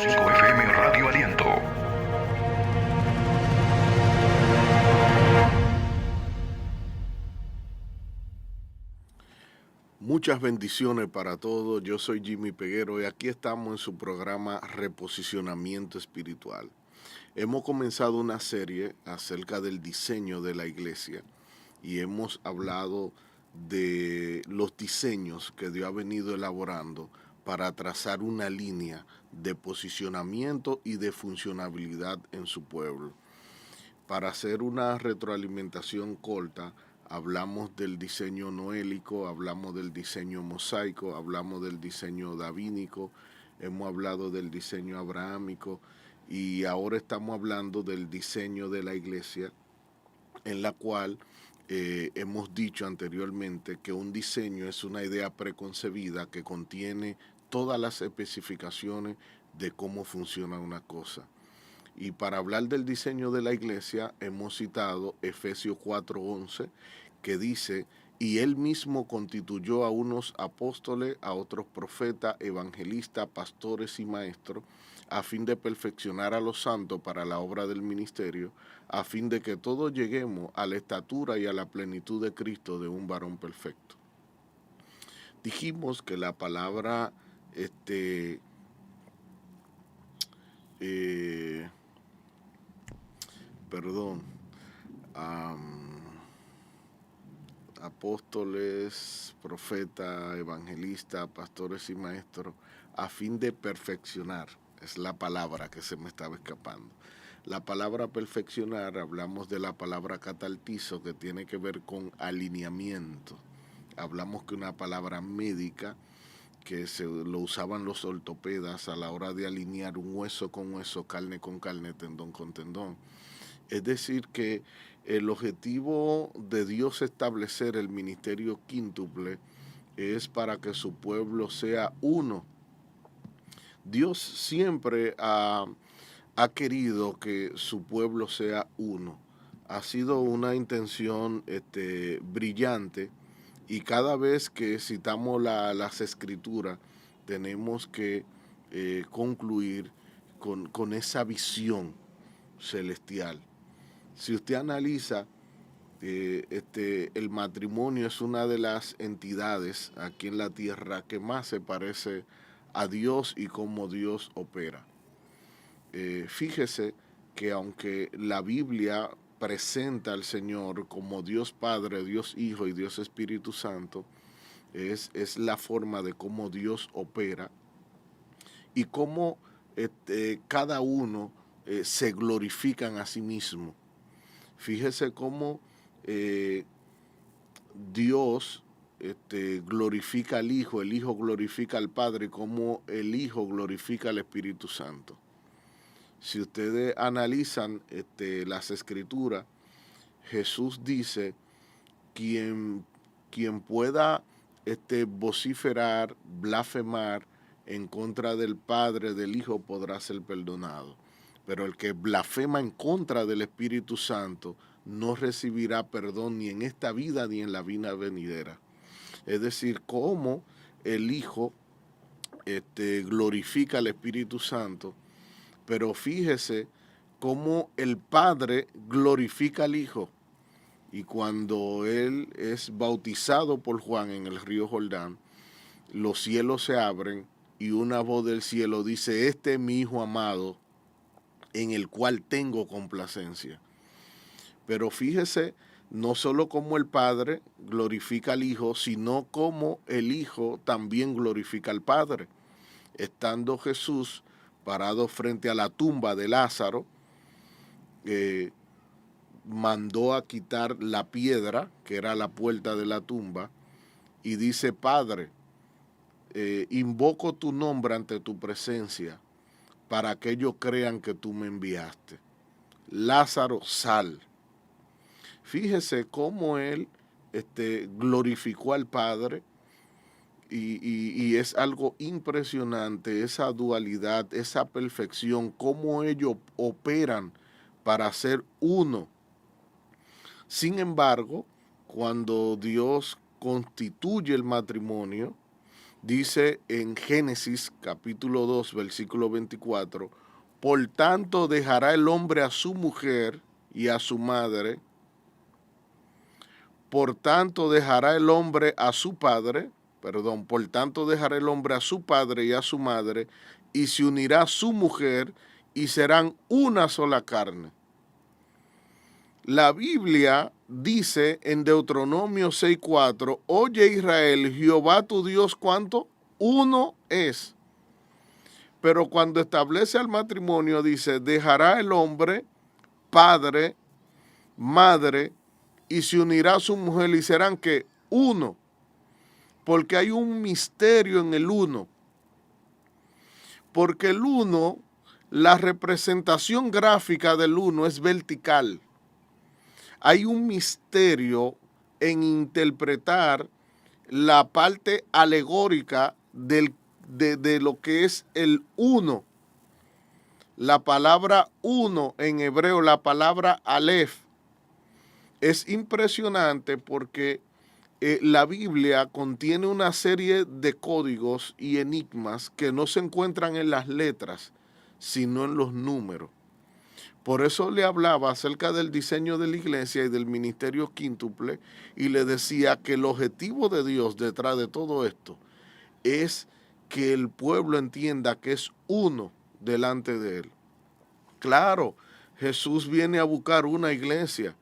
105 FM Radio Aliento. Muchas bendiciones para todos. Yo soy Jimmy Peguero y aquí estamos en su programa Reposicionamiento Espiritual. Hemos comenzado una serie acerca del diseño de la iglesia y hemos hablado de los diseños que Dios ha venido elaborando para trazar una línea de posicionamiento y de funcionabilidad en su pueblo. Para hacer una retroalimentación corta, hablamos del diseño noélico, hablamos del diseño mosaico, hablamos del diseño davínico, hemos hablado del diseño abrahámico y ahora estamos hablando del diseño de la iglesia, en la cual hemos dicho anteriormente que un diseño es una idea preconcebida que contiene todas las especificaciones de cómo funciona una cosa. Y para hablar del diseño de la iglesia hemos citado Efesios 4:11, que dice: y él mismo constituyó a unos apóstoles, a otros profetas, evangelistas, pastores y maestros, a fin de perfeccionar a los santos para la obra del ministerio, a fin de que todos lleguemos a la estatura y a la plenitud de Cristo, de un varón perfecto. Dijimos que la palabra apóstoles, profetas, evangelistas, pastores y maestros, a fin de perfeccionar, es la palabra que se me estaba escapando. La palabra perfeccionar, hablamos de la palabra cataltizo, que tiene que ver con alineamiento. Hablamos que una palabra médica que lo usaban los ortopedas a la hora de alinear un hueso con hueso, carne con carne, tendón con tendón. Es decir, que el objetivo de Dios establecer el ministerio quíntuple es para que su pueblo sea uno. Dios siempre ha querido que su pueblo sea uno. Ha sido una intención brillante, y cada vez que citamos las escrituras tenemos que concluir con esa visión celestial. Si usted analiza, el matrimonio es una de las entidades aquí en la tierra que más se parece a Dios y cómo Dios opera. Fíjese que aunque la Biblia presenta al Señor como Dios Padre, Dios Hijo y Dios Espíritu Santo, es la forma de cómo Dios opera y cómo cada uno se glorifican a sí mismo. Fíjese cómo Dios glorifica al Hijo, el Hijo glorifica al Padre, cómo el Hijo glorifica al Espíritu Santo. Si ustedes analizan las escrituras, Jesús dice: quien pueda vociferar, blasfemar en contra del Padre, del Hijo, podrá ser perdonado. Pero el que blasfema en contra del Espíritu Santo no recibirá perdón ni en esta vida ni en la vida venidera. Es decir, cómo el Hijo glorifica al Espíritu Santo, pero fíjese cómo el Padre glorifica al Hijo. Y cuando él es bautizado por Juan en el río Jordán, los cielos se abren y una voz del cielo dice: este es mi Hijo amado, en el cual tengo complacencia. Pero fíjese, no solo como el Padre glorifica al Hijo, sino como el Hijo también glorifica al Padre. Estando Jesús parado frente a la tumba de Lázaro, mandó a quitar la piedra, que era la puerta de la tumba, y dice: Padre, invoco tu nombre ante tu presencia, para que ellos crean que tú me enviaste. Lázaro, sal. Fíjese cómo él glorificó al Padre, y es algo impresionante esa dualidad, esa perfección, cómo ellos operan para ser uno. Sin embargo, cuando Dios constituye el matrimonio, Dice en Génesis capítulo 2, versículo 24, por tanto dejará el hombre a su mujer y a su madre, por tanto dejará el hombre a su padre, por tanto dejará el hombre a su padre y a su madre, y se unirá a su mujer, y serán una sola carne. La Biblia dice en Deuteronomio 6:4, oye Israel, Jehová tu Dios, ¿cuánto? Uno es. Pero cuando establece el matrimonio dice, dejará el hombre, padre, madre, y se unirá a su mujer y serán que uno. Porque hay un misterio en el uno. Porque el uno, la representación gráfica del uno es vertical. Hay un misterio en interpretar la parte alegórica de lo que es el uno. La palabra uno en hebreo, la palabra aleph, es impresionante porque la Biblia contiene una serie de códigos y enigmas que no se encuentran en las letras, sino en los números. Por eso le hablaba acerca del diseño de la iglesia y del ministerio quíntuple y le decía que el objetivo de Dios detrás de todo esto es que el pueblo entienda que es uno delante de él. Claro, Jesús viene a buscar una iglesia.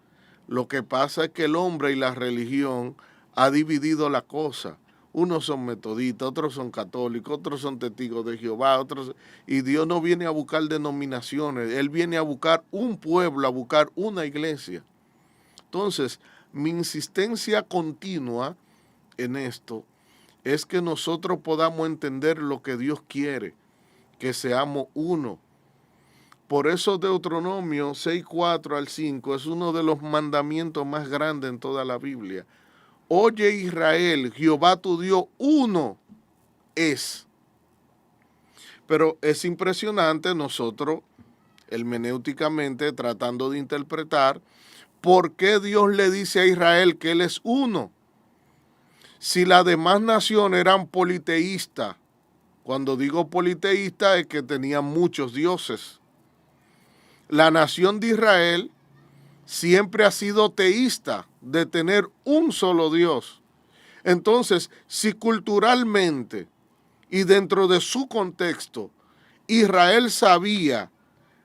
Lo que pasa es que el hombre y la religión ha dividido la cosa. Unos son metodistas, otros son católicos, otros son testigos de Jehová, y Dios no viene a buscar denominaciones, Él viene a buscar un pueblo, a buscar una iglesia. Entonces, mi insistencia continua en esto es que nosotros podamos entender lo que Dios quiere, que seamos uno. Por eso Deuteronomio 6:4 al 5 es uno de los mandamientos más grandes en toda la Biblia. Oye Israel, Jehová tu Dios, uno es. Pero es impresionante nosotros, hermenéuticamente, tratando de interpretar por qué Dios le dice a Israel que Él es uno. Si las demás naciones eran politeístas, cuando digo politeísta es que tenían muchos dioses. La nación de Israel siempre ha sido teísta, de tener un solo Dios. Entonces, si culturalmente y dentro de su contexto, Israel sabía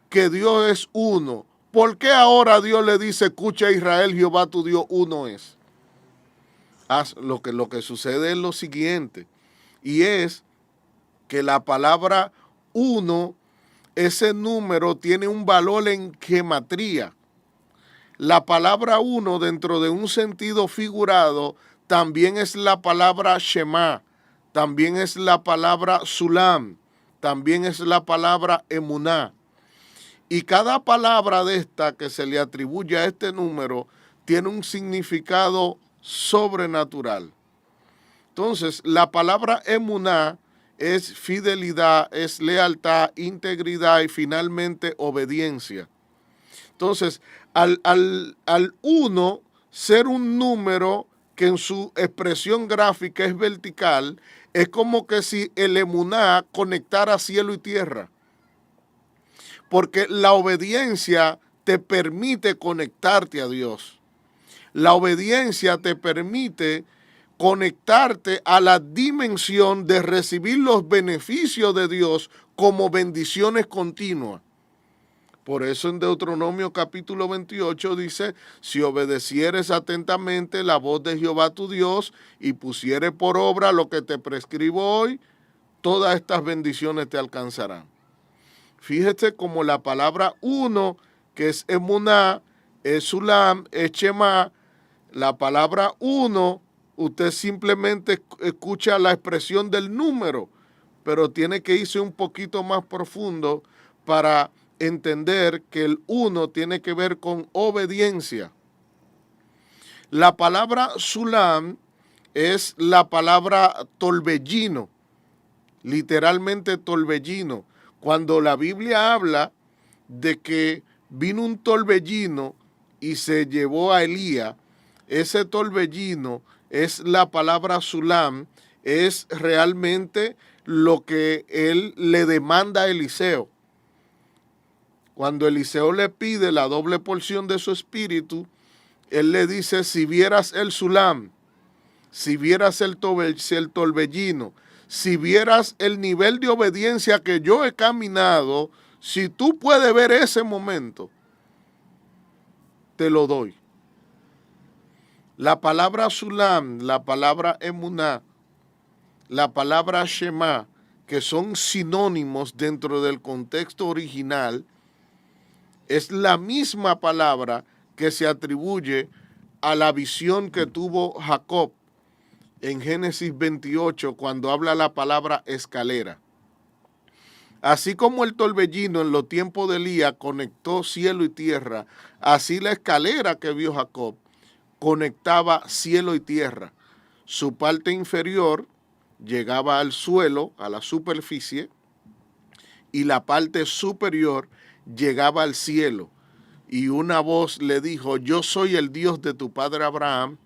que Dios es uno, ¿por qué ahora Dios le dice, escucha Israel, Jehová tu Dios, uno es? Lo que sucede es lo siguiente, y es que la palabra uno, ese número tiene un valor en gematría. La palabra uno, dentro de un sentido figurado, también es la palabra Shema, también es la palabra Sulam, también es la palabra Emuná. Y cada palabra de esta que se le atribuye a este número tiene un significado sobrenatural. Entonces, la palabra Emuná es fidelidad, es lealtad, integridad y finalmente obediencia. Entonces, al uno ser un número que en su expresión gráfica es vertical, es como que si el emuná conectara cielo y tierra. Porque la obediencia te permite conectarte a Dios. La obediencia te permite conectarte a la dimensión de recibir los beneficios de Dios como bendiciones continuas. Por eso en Deuteronomio capítulo 28 dice, si obedecieres atentamente la voz de Jehová tu Dios y pusieres por obra lo que te prescribo hoy, todas estas bendiciones te alcanzarán. Fíjate como la palabra uno, que es emuná, es sulam, es shema, la palabra uno, usted simplemente escucha la expresión del número, pero tiene que irse un poquito más profundo para entender que el uno tiene que ver con obediencia. La palabra sulam es la palabra torbellino, literalmente torbellino. Cuando la Biblia habla de que vino un torbellino y se llevó a Elías, ese torbellino es la palabra sulam, es realmente lo que él le demanda a Eliseo. Cuando Eliseo le pide la doble porción de su espíritu, él le dice, si vieras el Sulam, si vieras el torbellino, si vieras el nivel de obediencia que yo he caminado, si tú puedes ver ese momento, te lo doy. La palabra Sulam, la palabra Emuná, la palabra Shema, que son sinónimos dentro del contexto original, es la misma palabra que se atribuye a la visión que tuvo Jacob en Génesis 28 cuando habla la palabra escalera. Así como el torbellino en los tiempos de Elías conectó cielo y tierra, así la escalera que vio Jacob conectaba cielo y tierra. Su parte inferior llegaba al suelo, a la superficie, y la parte superior llegaba al cielo. Y una voz le dijo, yo soy el Dios de tu padre Abraham,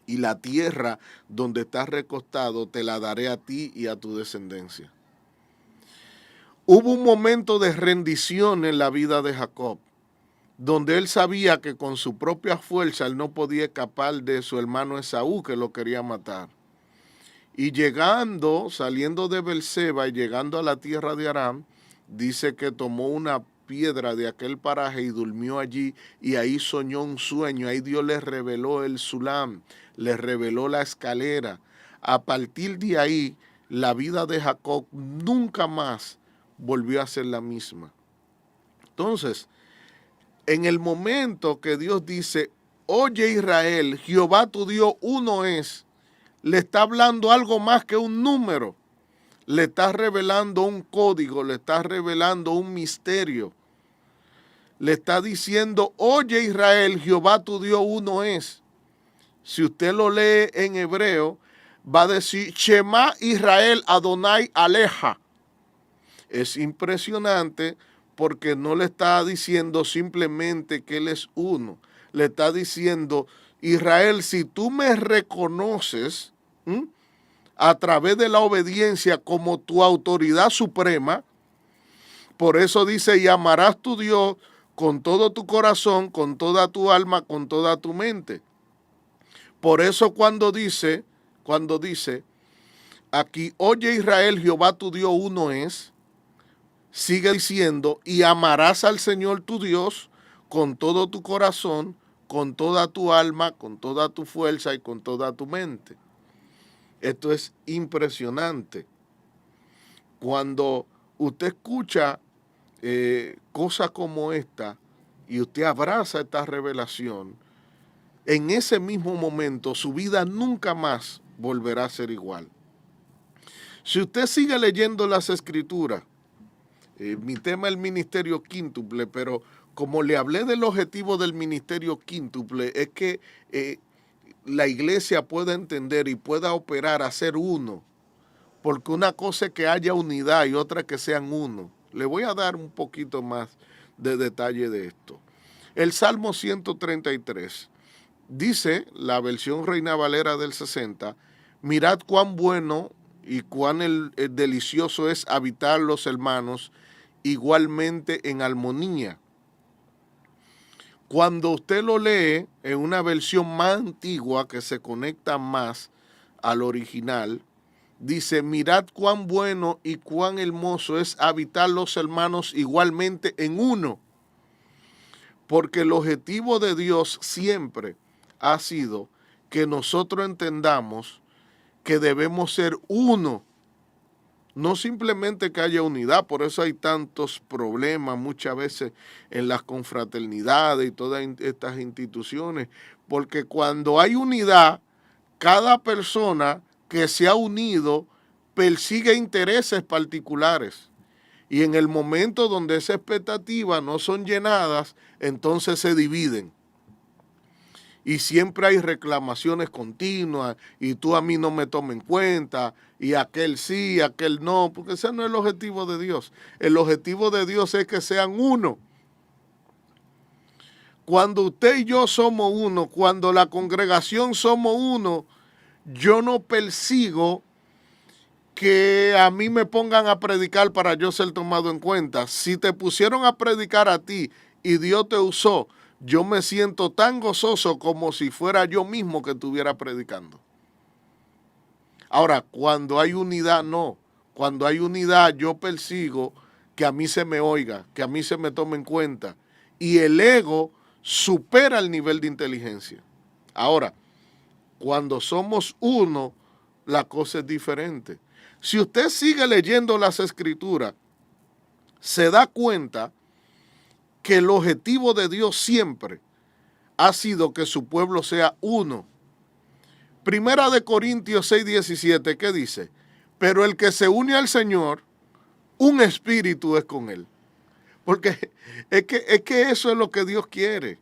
y la tierra donde estás recostado te la daré a ti y a tu descendencia. Hubo un momento de rendición en la vida de Jacob, donde él sabía que con su propia fuerza él no podía escapar de su hermano Esaú, que lo quería matar. Y saliendo de Beerseba y llegando a la tierra de Aram, dice que tomó una piedra de aquel paraje y durmió allí, y ahí soñó un sueño. Ahí Dios le reveló el Sulam, le reveló la escalera. A partir de ahí, la vida de Jacob nunca más volvió a ser la misma. Entonces, en el momento que Dios dice, oye Israel, Jehová tu Dios uno es, le está hablando algo más que un número. Le está revelando un código, le está revelando un misterio. Le está diciendo, oye Israel, Jehová tu Dios uno es. Si usted lo lee en hebreo, va a decir, Shema Israel Adonai Aleja. Es impresionante porque no le está diciendo simplemente que Él es uno. Le está diciendo, Israel, si tú me reconoces a través de la obediencia como tu autoridad suprema, por eso dice, y amarás tu Dios con todo tu corazón, con toda tu alma, con toda tu mente. Por eso cuando dice, aquí, oye Israel, Jehová tu Dios uno es, sigue diciendo, y amarás al Señor tu Dios con todo tu corazón, con toda tu alma, con toda tu fuerza y con toda tu mente. Esto es impresionante. Cuando usted escucha cosas como esta y usted abraza esta revelación, en ese mismo momento su vida nunca más volverá a ser igual. Si usted sigue leyendo las escrituras, mi tema es el ministerio quíntuple, pero como le hablé del objetivo del ministerio quíntuple, es que la iglesia pueda entender y pueda operar a ser uno, porque una cosa es que haya unidad y otra que sean uno. Le voy a dar un poquito más de detalle de esto. El Salmo 133 dice, la versión Reina Valera del 60, mirad cuán bueno y cuán el delicioso es habitar los hermanos igualmente en armonía. Cuando usted lo lee en una versión más antigua que se conecta más al original, dice, mirad cuán bueno y cuán hermoso es habitar los hermanos igualmente en uno. Porque el objetivo de Dios siempre ha sido que nosotros entendamos que debemos ser uno. No simplemente que haya unidad, por eso hay tantos problemas muchas veces en las confraternidades y todas estas instituciones, porque cuando hay unidad, cada persona que se ha unido persigue intereses particulares. Y en el momento donde esas expectativas no son llenadas, entonces se dividen. Y siempre hay reclamaciones continuas, y tú a mí no me tomas en cuenta, y aquel sí, aquel no, porque ese no es el objetivo de Dios. El objetivo de Dios es que sean uno. Cuando usted y yo somos uno, cuando la congregación somos uno, yo no persigo que a mí me pongan a predicar para yo ser tomado en cuenta. Si te pusieron a predicar a ti y Dios te usó, yo me siento tan gozoso como si fuera yo mismo que estuviera predicando. Ahora, cuando hay unidad, no. Cuando hay unidad, yo persigo que a mí se me oiga, que a mí se me tome en cuenta. Y el ego supera el nivel de inteligencia. Ahora, cuando somos uno, la cosa es diferente. Si usted sigue leyendo las escrituras, se da cuenta que el objetivo de Dios siempre ha sido que su pueblo sea uno. Primera de Corintios 6:17, ¿qué dice? Pero el que se une al Señor, un espíritu es con él. Porque es que eso es lo que Dios quiere.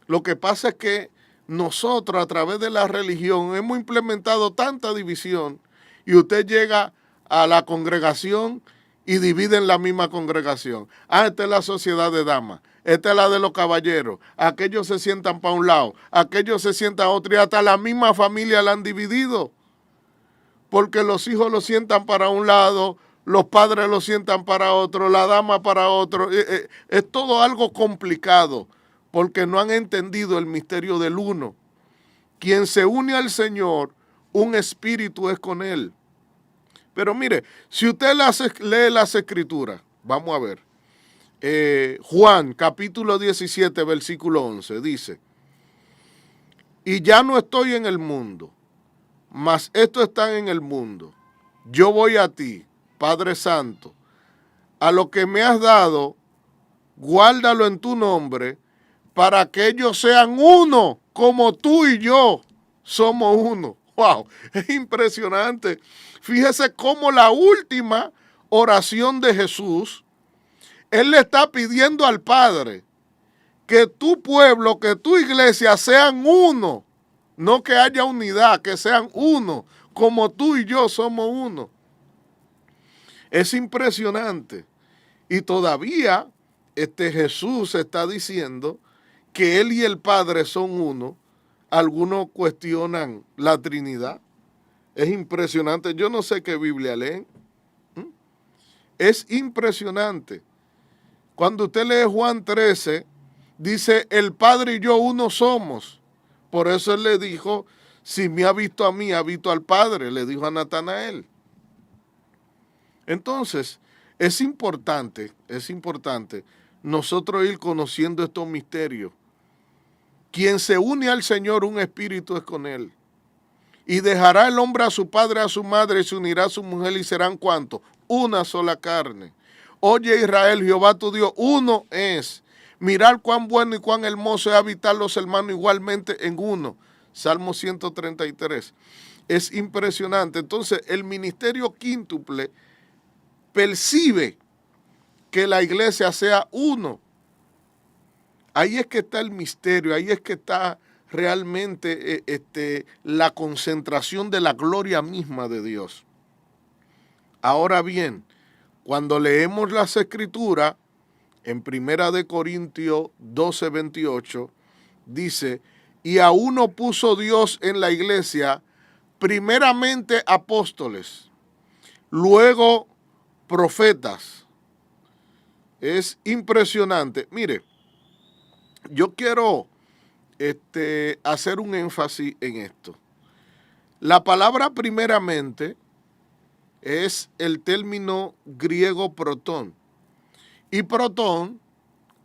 Lo que pasa es que nosotros a través de la religión hemos implementado tanta división y usted llega a la congregación y divide en la misma congregación. Ah, esta es la sociedad de damas, esta es la de los caballeros, aquellos se sientan para un lado, aquellos se sientan a otro y hasta la misma familia la han dividido. Porque los hijos lo sientan para un lado, los padres lo sientan para otro, la dama para otro. Es todo algo complicado porque no han entendido el misterio del uno. Quien se une al Señor, un espíritu es con él. Pero mire, si usted lee las escrituras, vamos a ver. Juan, capítulo 17, versículo 11, dice, y ya no estoy en el mundo, mas estos están en el mundo. Yo voy a ti, Padre Santo, a lo que me has dado, guárdalo en tu nombre, para que ellos sean uno, como tú y yo somos uno. ¡Wow! Es impresionante. Fíjese cómo la última oración de Jesús, Él le está pidiendo al Padre que tu pueblo, que tu iglesia sean uno. No que haya unidad, que sean uno, como tú y yo somos uno. Es impresionante. Y todavía Jesús está diciendo que Él y el Padre son uno. Algunos cuestionan la Trinidad. Es impresionante. Yo no sé qué Biblia leen. Es impresionante. Cuando usted lee Juan 13, dice, el Padre y yo uno somos. Por eso Él le dijo, si me ha visto a mí, ha visto al Padre, le dijo a Natanael. Entonces, es importante nosotros ir conociendo estos misterios. Quien se une al Señor, un espíritu es con Él. Y dejará el hombre a su padre, a su madre, y se unirá a su mujer, y serán ¿cuántos? Una sola carne. Oye Israel, Jehová tu Dios, uno es. Mirad cuán bueno y cuán hermoso es habitar los hermanos igualmente en uno. Salmo 133. Es impresionante. Entonces, el ministerio quíntuple percibe que la iglesia sea uno. Ahí es que está el misterio, ahí es que está realmente la concentración de la gloria misma de Dios. Ahora bien, cuando leemos las Escrituras, en 1 de Corintios 12, 28, dice, y a uno puso Dios en la iglesia, primeramente apóstoles, luego profetas. Es impresionante. Mire, yo quiero hacer un énfasis en esto. La palabra primeramente es el término griego protón. Y protón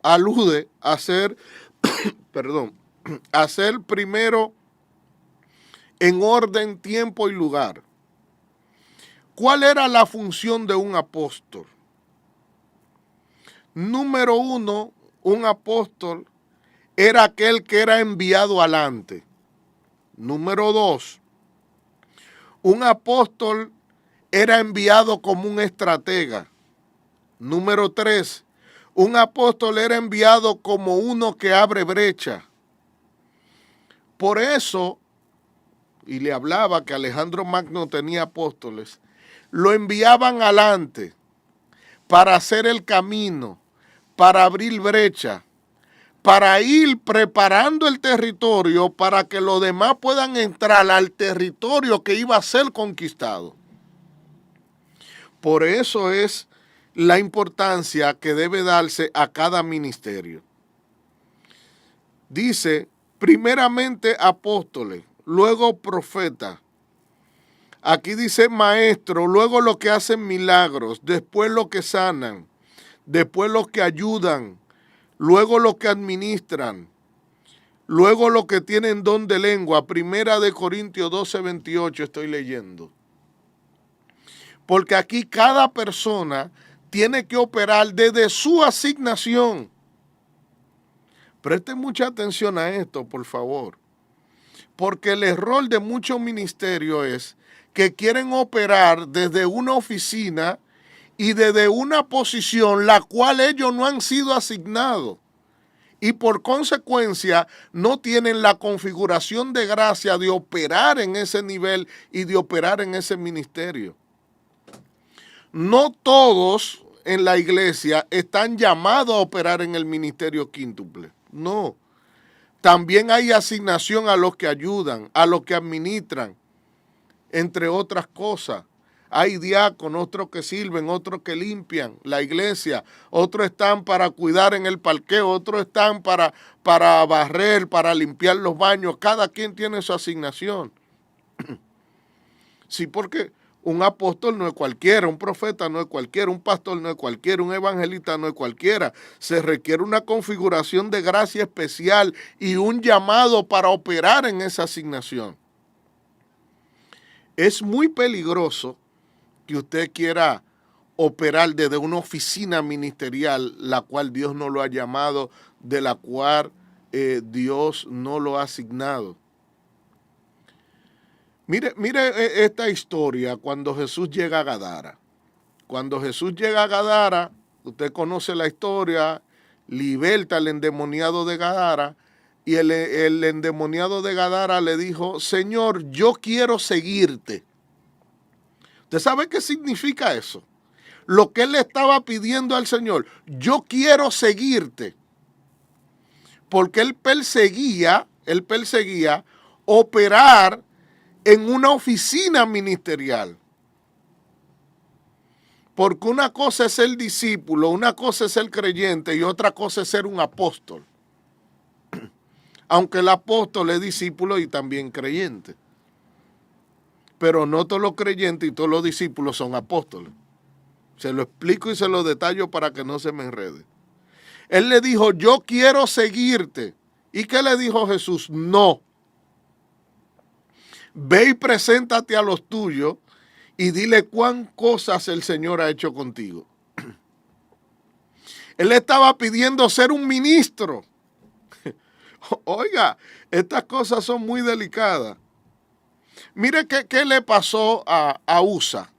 alude a ser, a ser primero en orden, tiempo y lugar. ¿Cuál era la función de un apóstol? Número uno, un apóstol era aquel que era enviado adelante. Número dos, un apóstol era enviado como un estratega. Número 3, un apóstol era enviado como uno que abre brecha. Por eso, y le hablaba que Alejandro Magno tenía apóstoles, lo enviaban adelante para hacer el camino, para abrir brecha, para ir preparando el territorio para que los demás puedan entrar al territorio que iba a ser conquistado. Por eso es la importancia que debe darse a cada ministerio. Dice, primeramente apóstoles, luego profetas. Aquí dice maestro, luego los que hacen milagros, después los que sanan, después los que ayudan, luego los que administran, luego los que tienen don de lengua. Primera de Corintios 12:28 estoy leyendo. Porque aquí cada persona tiene que operar desde su asignación. Presten mucha atención a esto, por favor. Porque el error de muchos ministerios es que quieren operar desde una oficina y desde una posición la cual ellos no han sido asignados. Y por consecuencia no tienen la configuración de gracia de operar en ese nivel y de operar en ese ministerio. No todos en la iglesia están llamados a operar en el ministerio quíntuple. No. También hay asignación a los que ayudan, a los que administran, entre otras cosas. Hay diáconos, otros que sirven, otros que limpian la iglesia, otros están para cuidar en el parqueo, otros están para barrer, para limpiar los baños. Cada quien tiene su asignación. Sí, porque un apóstol no es cualquiera, un profeta no es cualquiera, un pastor no es cualquiera, un evangelista no es cualquiera. Se requiere una configuración de gracia especial y un llamado para operar en esa asignación. Es muy peligroso que usted quiera operar desde una oficina ministerial, la cual Dios no lo ha llamado, de la cual Dios no lo ha asignado. Mire esta historia cuando Jesús llega a Gadara. Cuando Jesús llega a Gadara, usted conoce la historia, liberta al endemoniado de Gadara, y el endemoniado de Gadara le dijo, Señor, yo quiero seguirte. ¿Usted sabe qué significa eso? Lo que él le estaba pidiendo al Señor, yo quiero seguirte. Porque él perseguía operar en una oficina ministerial. Porque una cosa es ser discípulo, una cosa es ser creyente y otra cosa es ser un apóstol. Aunque el apóstol es discípulo y también creyente. Pero no todos los creyentes y todos los discípulos son apóstoles. Se lo explico y se lo detallo para que no se me enrede. Él le dijo, yo quiero seguirte. ¿Y qué le dijo Jesús? No. Ve y preséntate a los tuyos y dile cuán cosas el Señor ha hecho contigo. Él estaba pidiendo ser un ministro. Oiga, estas cosas son muy delicadas. Mire qué le pasó a Usa.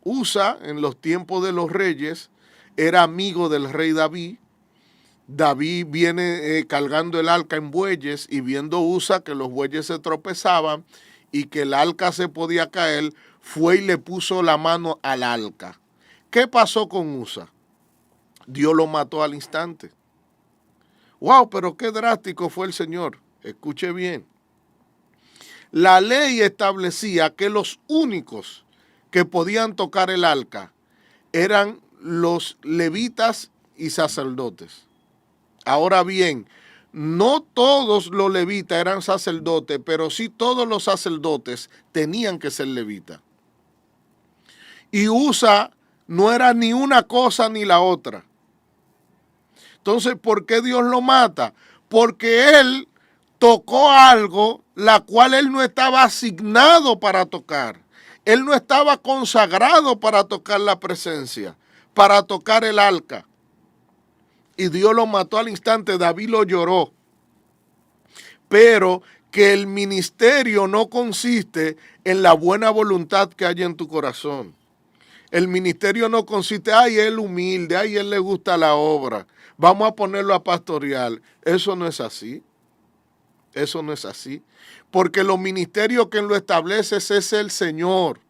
Usa, en los tiempos de los reyes, era amigo del rey David. David viene cargando el arca en bueyes y viendo Usa que los bueyes se tropezaban y que el arca se podía caer, fue y le puso la mano al arca. ¿Qué pasó con Usa? Dios lo mató al instante. ¡Wow! Pero qué drástico fue el Señor. Escuche bien. La ley establecía que los únicos que podían tocar el arca eran los levitas y sacerdotes. Ahora bien, no todos los levitas eran sacerdotes, pero sí todos los sacerdotes tenían que ser levitas. Y Usa no era ni una cosa ni la otra. Entonces, ¿por qué Dios lo mata? Porque él tocó algo la cual él no estaba asignado para tocar. Él no estaba consagrado para tocar la presencia, para tocar el arca. Y Dios lo mató al instante, David lo lloró. Pero que el ministerio no consiste en la buena voluntad que hay en tu corazón. El ministerio no consiste, ay, él humilde, ay, él le gusta la obra, vamos a ponerlo a pastorear. Eso no es así. Eso no es así. Porque los ministerios que lo establece es el Señor.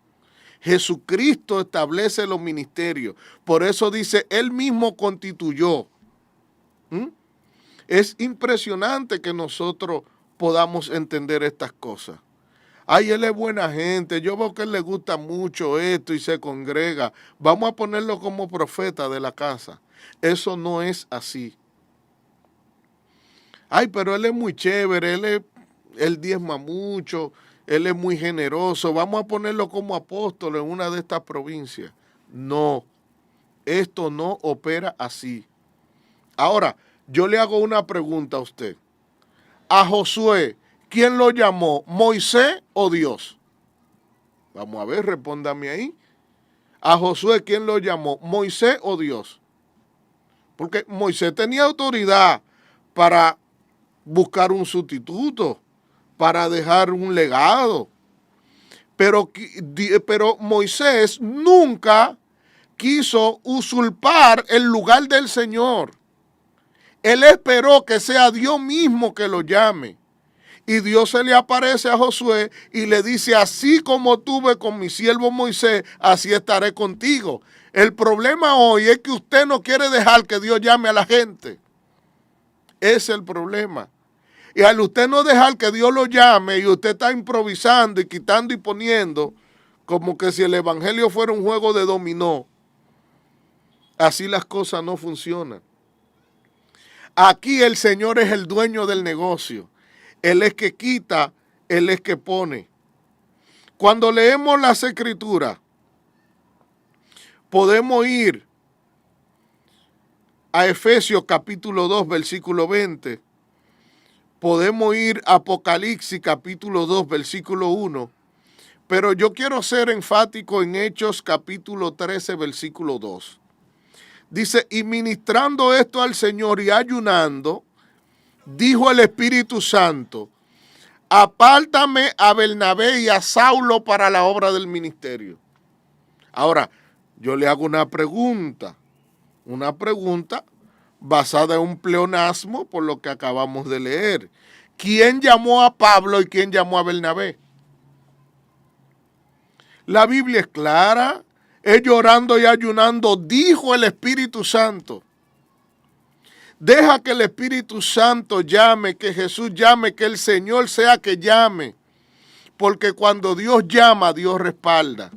Jesucristo establece los ministerios. Por eso dice, él mismo constituyó. Es impresionante que nosotros podamos entender estas cosas. Ay, él es buena gente, yo veo que él le gusta mucho esto y se congrega. Vamos a ponerlo como profeta de la casa. Eso no es así. Ay, pero él es muy chévere, él diezma mucho, él es muy generoso. Vamos a ponerlo como apóstol en una de estas provincias. No, esto no opera así. Ahora, yo le hago una pregunta a usted. A Josué, ¿quién lo llamó? ¿Moisés o Dios? Vamos a ver, respóndame ahí. A Josué, ¿quién lo llamó? ¿Moisés o Dios? Porque Moisés tenía autoridad para buscar un sustituto, para dejar un legado. Pero Moisés nunca quiso usurpar el lugar del Señor. Él esperó que sea Dios mismo que lo llame. Y Dios se le aparece a Josué y le dice, así como tuve con mi siervo Moisés, así estaré contigo. El problema hoy es que usted no quiere dejar que Dios llame a la gente. Ese es el problema. Y al usted no dejar que Dios lo llame y usted está improvisando y quitando y poniendo, como que si el evangelio fuera un juego de dominó, así las cosas no funcionan. Aquí el Señor es el dueño del negocio. Él es que quita, Él es que pone. Cuando leemos las Escrituras, podemos ir a Efesios capítulo 2, versículo 20. Podemos ir a Apocalipsis capítulo 2, versículo 1. Pero yo quiero ser enfático en Hechos capítulo 13, versículo 2. Dice, y ministrando esto al Señor y ayunando, dijo el Espíritu Santo, apártame a Bernabé y a Saulo para la obra del ministerio. Ahora, yo le hago una pregunta basada en un pleonasmo por lo que acabamos de leer. ¿Quién llamó a Pablo y quién llamó a Bernabé? La Biblia es clara. Llorando y ayunando, dijo el Espíritu Santo. Deja que el Espíritu Santo llame, que Jesús llame, que el Señor sea que llame. Porque cuando Dios llama, Dios respalda.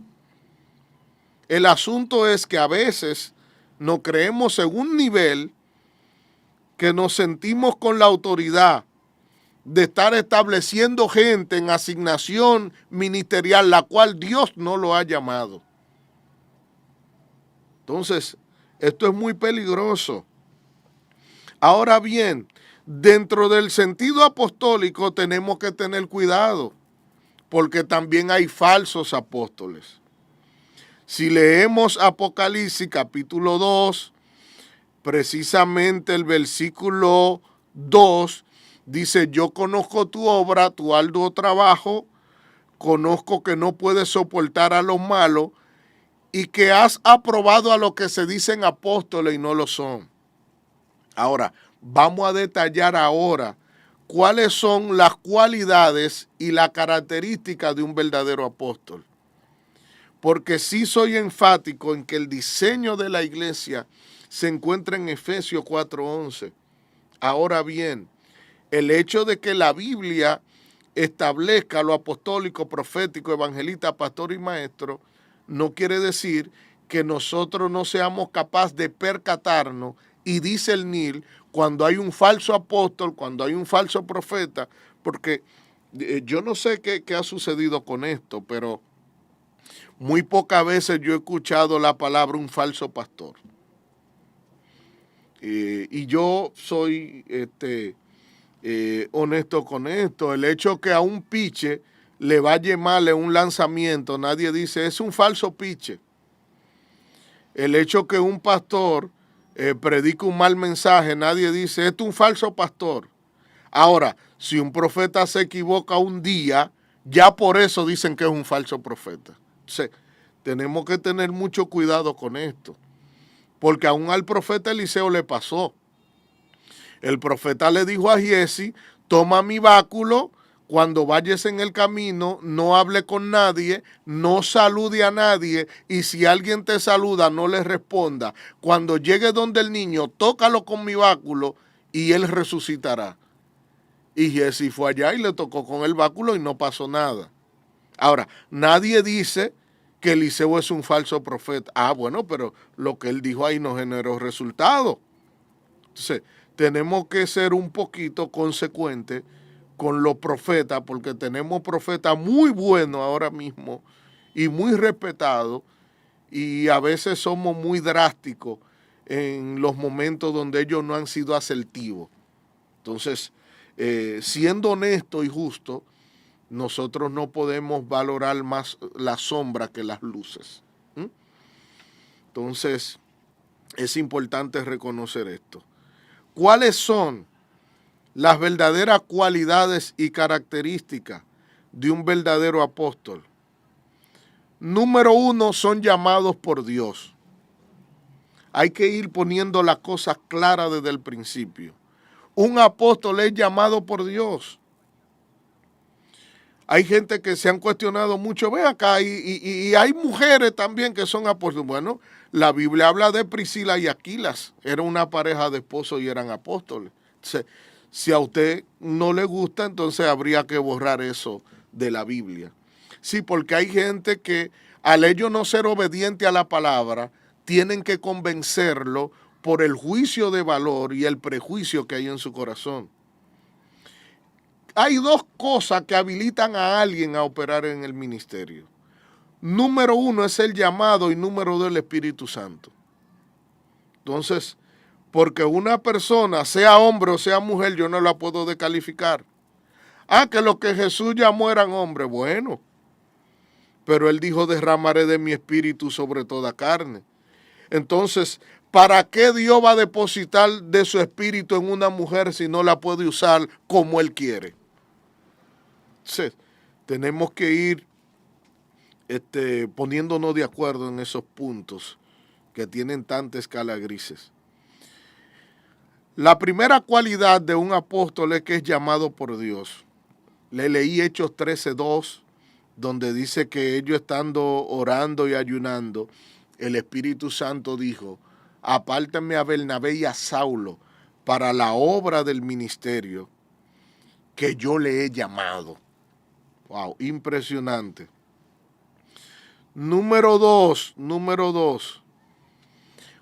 El asunto es que a veces nos creemos en un nivel que nos sentimos con la autoridad de estar estableciendo gente en asignación ministerial, la cual Dios no lo ha llamado. Entonces, esto es muy peligroso. Ahora bien, dentro del sentido apostólico tenemos que tener cuidado, porque también hay falsos apóstoles. Si leemos Apocalipsis capítulo 2, precisamente el versículo 2, dice, yo conozco tu obra, tu arduo trabajo, conozco que no puedes soportar a los malos, y que has aprobado a los que se dicen apóstoles y no lo son. Ahora, vamos a detallar ahora cuáles son las cualidades y las características de un verdadero apóstol. Porque sí soy enfático en que el diseño de la iglesia se encuentra en Efesios 4:11. Ahora bien, el hecho de que la Biblia establezca lo apostólico, profético, evangelista, pastor y maestro, no quiere decir que nosotros no seamos capaces de percatarnos y discernir cuando hay un falso apóstol, cuando hay un falso profeta, porque yo no sé qué ha sucedido con esto, pero muy pocas veces yo he escuchado la palabra un falso pastor. Y yo soy honesto con esto. El hecho que a un piche le vaya mal en un lanzamiento, nadie dice, es un falso piche. El hecho que un pastor predica un mal mensaje, nadie dice, es un falso pastor. Ahora, si un profeta se equivoca un día, ya por eso dicen que es un falso profeta. Entonces, tenemos que tener mucho cuidado con esto, porque aún al profeta Eliseo le pasó. El profeta le dijo a Giesi, toma mi báculo, cuando vayas en el camino, no hable con nadie, no salude a nadie, y si alguien te saluda, no le responda. Cuando llegue donde el niño, tócalo con mi báculo y él resucitará. Y Giesi fue allá y le tocó con el báculo y no pasó nada. Ahora, nadie dice que Eliseo es un falso profeta. Ah, bueno, pero lo que él dijo ahí no generó resultado. Entonces, tenemos que ser un poquito consecuentes con los profetas, porque tenemos profetas muy buenos ahora mismo y muy respetados, y a veces somos muy drásticos en los momentos donde ellos no han sido asertivos. Entonces, siendo honesto y justo, nosotros no podemos valorar más la sombra que las luces. Entonces, es importante reconocer esto. ¿Cuáles son las verdaderas cualidades y características de un verdadero apóstol? Número uno, son llamados por Dios. Hay que ir poniendo las cosas claras desde el principio. Un apóstol es llamado por Dios. Hay gente que se han cuestionado mucho, ve acá, y hay mujeres también que son apóstoles. Bueno, la Biblia habla de Priscila y Aquilas, era una pareja de esposos y eran apóstoles. Entonces, si a usted no le gusta, entonces habría que borrar eso de la Biblia. Sí, porque hay gente que al ellos no ser obediente a la palabra, tienen que convencerlo por el juicio de valor y el prejuicio que hay en su corazón. Hay dos cosas que habilitan a alguien a operar en el ministerio. Número uno es el llamado y número dos el Espíritu Santo. Entonces, porque una persona, sea hombre o sea mujer, yo no la puedo descalificar. Ah, que lo que Jesús llamó eran hombres. Bueno, pero él dijo, derramaré de mi espíritu sobre toda carne. Entonces, ¿para qué Dios va a depositar de su espíritu en una mujer si no la puede usar como él quiere? Entonces, tenemos que ir poniéndonos de acuerdo en esos puntos que tienen tanta escala grises. La primera cualidad de un apóstol es que es llamado por Dios. Le leí Hechos 13:2, donde dice que ellos estando orando y ayunando, el Espíritu Santo dijo, apártenme a Bernabé y a Saulo para la obra del ministerio que yo le he llamado. Wow, impresionante. Número dos,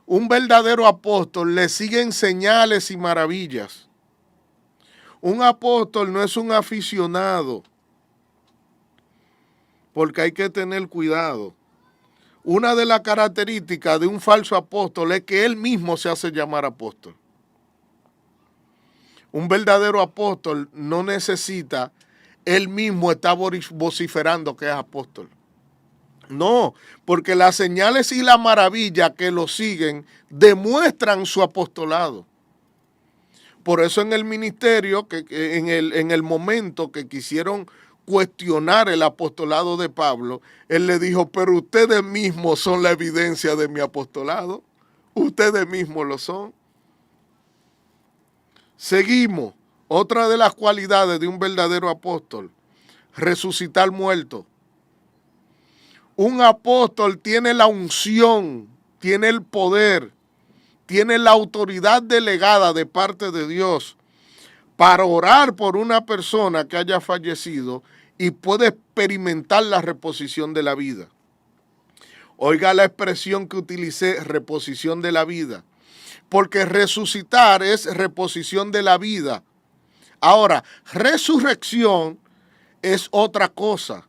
un verdadero apóstol le siguen señales y maravillas. Un apóstol no es un aficionado, porque hay que tener cuidado. Una de las características de un falso apóstol es que él mismo se hace llamar apóstol. Un verdadero apóstol no necesita él mismo estar vociferando que es apóstol. No, porque las señales y la maravilla que lo siguen demuestran su apostolado. Por eso en el ministerio, en el momento que quisieron cuestionar el apostolado de Pablo, él le dijo, pero ustedes mismos son la evidencia de mi apostolado. Ustedes mismos lo son. Seguimos. Otra de las cualidades de un verdadero apóstol, resucitar muertos. Un apóstol tiene la unción, tiene el poder, tiene la autoridad delegada de parte de Dios para orar por una persona que haya fallecido y puede experimentar la reposición de la vida. Oiga la expresión que utilicé, reposición de la vida, porque resucitar es reposición de la vida. Ahora, resurrección es otra cosa.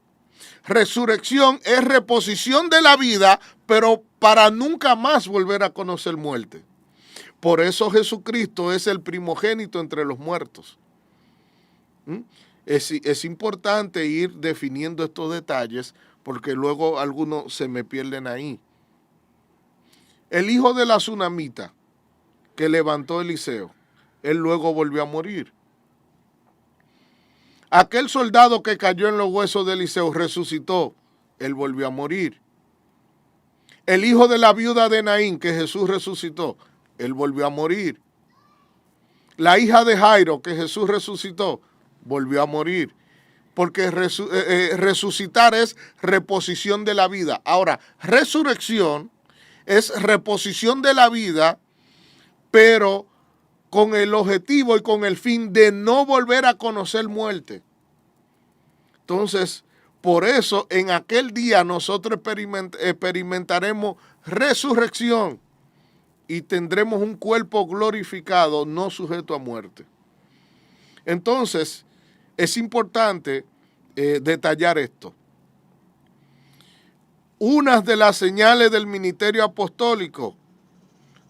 Resurrección es reposición de la vida, pero para nunca más volver a conocer muerte. Por eso Jesucristo es el primogénito entre los muertos. Es importante ir definiendo estos detalles porque luego algunos se me pierden ahí. El hijo de la tsunamita que levantó Eliseo, él luego volvió a morir. Aquel soldado que cayó en los huesos de Eliseo resucitó, él volvió a morir. El hijo de la viuda de Naín que Jesús resucitó, él volvió a morir. La hija de Jairo que Jesús resucitó, volvió a morir. Porque resucitar es reposición de la vida. Ahora, resurrección es reposición de la vida, pero con el objetivo y con el fin de no volver a conocer muerte. Entonces, Por eso en aquel día nosotros experimentaremos resurrección y tendremos un cuerpo glorificado, no sujeto a muerte. Entonces, es importante detallar esto. Una de las señales del ministerio apostólico: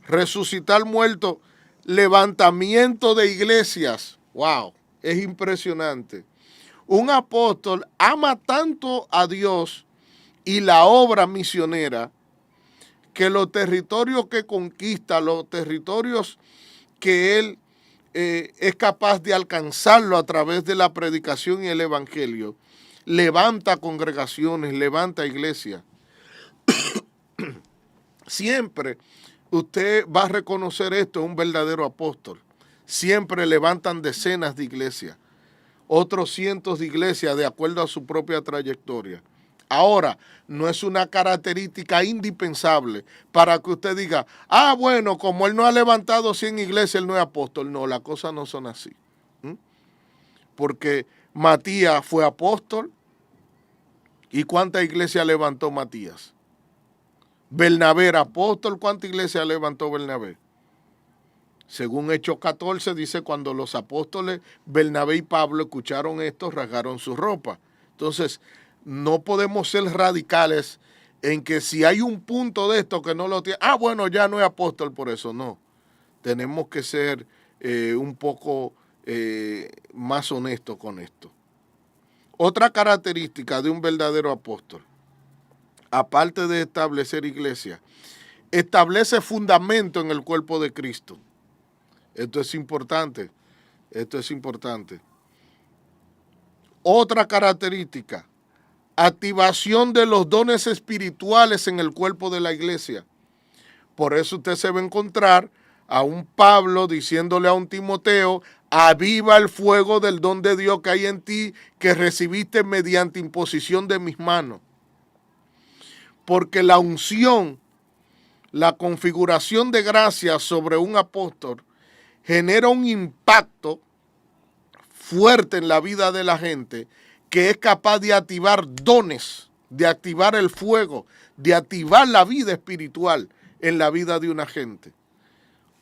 resucitar muertos, levantamiento de iglesias. ¡Wow! Es impresionante. Un apóstol ama tanto a Dios y la obra misionera que los territorios que conquista, los territorios que él es capaz de alcanzarlo a través de la predicación y el evangelio, levanta congregaciones, levanta iglesias. Siempre usted va a reconocer esto, un verdadero apóstol. Siempre levantan decenas de iglesias, otros cientos de iglesias de acuerdo a su propia trayectoria. Ahora, no es una característica indispensable para que usted diga, ah, bueno, como él no ha levantado 100 iglesias, él no es apóstol. No, las cosas no son así. Porque Matías fue apóstol. ¿Y cuántas iglesias levantó Matías? Bernabé era apóstol. ¿Cuántas iglesias levantó Bernabé? Según Hechos 14 dice, cuando los apóstoles Bernabé y Pablo escucharon esto, rasgaron su ropa. Entonces, no podemos ser radicales en que si hay un punto de esto que no lo tiene, ah, bueno, ya no es apóstol por eso. No, tenemos que ser un poco más honestos con esto. Otra característica de un verdadero apóstol, aparte de establecer iglesia, establece fundamento en el cuerpo de Cristo. Esto es importante, esto es importante. Otra característica, activación de los dones espirituales en el cuerpo de la iglesia. Por eso usted se va a encontrar a un Pablo diciéndole a un Timoteo, aviva el fuego del don de Dios que hay en ti, que recibiste mediante imposición de mis manos. Porque la unción, la configuración de gracia sobre un apóstol genera un impacto fuerte en la vida de la gente, que es capaz de activar dones, de activar el fuego, de activar la vida espiritual en la vida de una gente.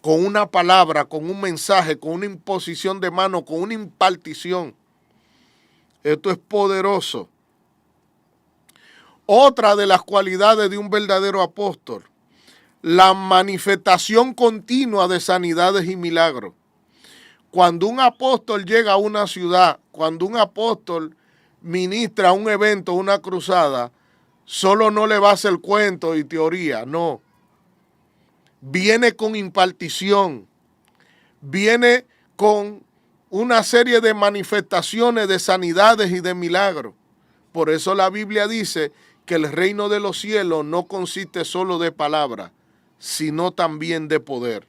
Con una palabra, con un mensaje, con una imposición de mano, con una impartición. Esto es poderoso. Otra de las cualidades de un verdadero apóstol, la manifestación continua de sanidades y milagros. Cuando un apóstol llega a una ciudad, cuando un apóstol ministra un evento, una cruzada, solo no le va a hacer cuento y teoría, no. Viene con impartición, viene con una serie de manifestaciones de sanidades y de milagros. Por eso la Biblia dice que el reino de los cielos no consiste solo de palabras, sino también de poder.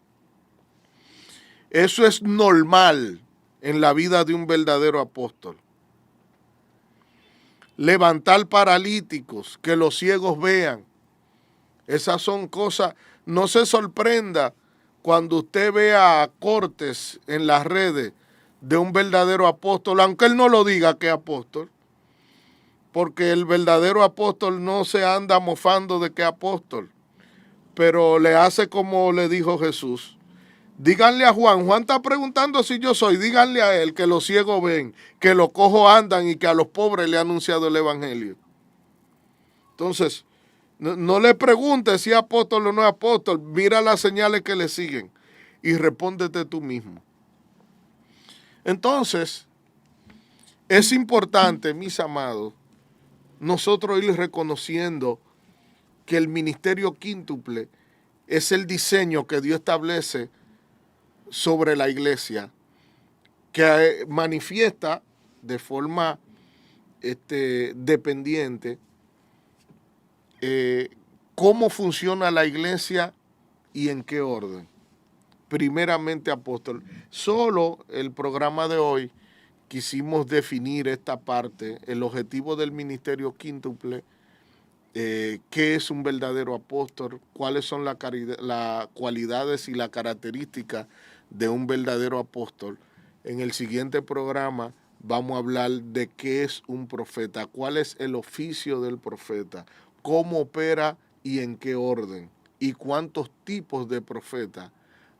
Eso es normal en la vida de un verdadero apóstol. Levantar paralíticos, que los ciegos vean. Esas son cosas, no se sorprenda cuando usted vea cortes en las redes de un verdadero apóstol, aunque él no lo diga que es apóstol, porque el verdadero apóstol no se anda mofando de que es apóstol, pero le hace como le dijo Jesús. Díganle a Juan, Juan está preguntando si yo soy, díganle a él que los ciegos ven, que los cojos andan y que a los pobres le ha anunciado el evangelio. Entonces, no le preguntes si es apóstol o no es apóstol, mira las señales que le siguen y respóndete tú mismo. Entonces, es importante, mis amados, nosotros ir reconociendo que el ministerio quíntuple es el diseño que Dios establece sobre la iglesia, que manifiesta de forma dependiente cómo funciona la iglesia y en qué orden. Primeramente, apóstol. Solo el programa de hoy quisimos definir esta parte, el objetivo del ministerio quíntuple, qué es un verdadero apóstol, cuáles son las cualidades y las características de un verdadero apóstol. En el siguiente programa vamos a hablar de qué es un profeta, cuál es el oficio del profeta, cómo opera y en qué orden, y cuántos tipos de profetas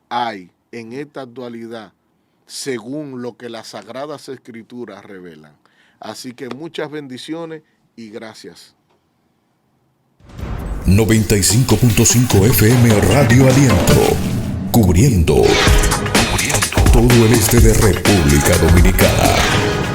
hay en esta actualidad según lo que las Sagradas Escrituras revelan. Así que muchas bendiciones y gracias. 95.5 FM Radio Aliento, cubriendo todo el este de República Dominicana.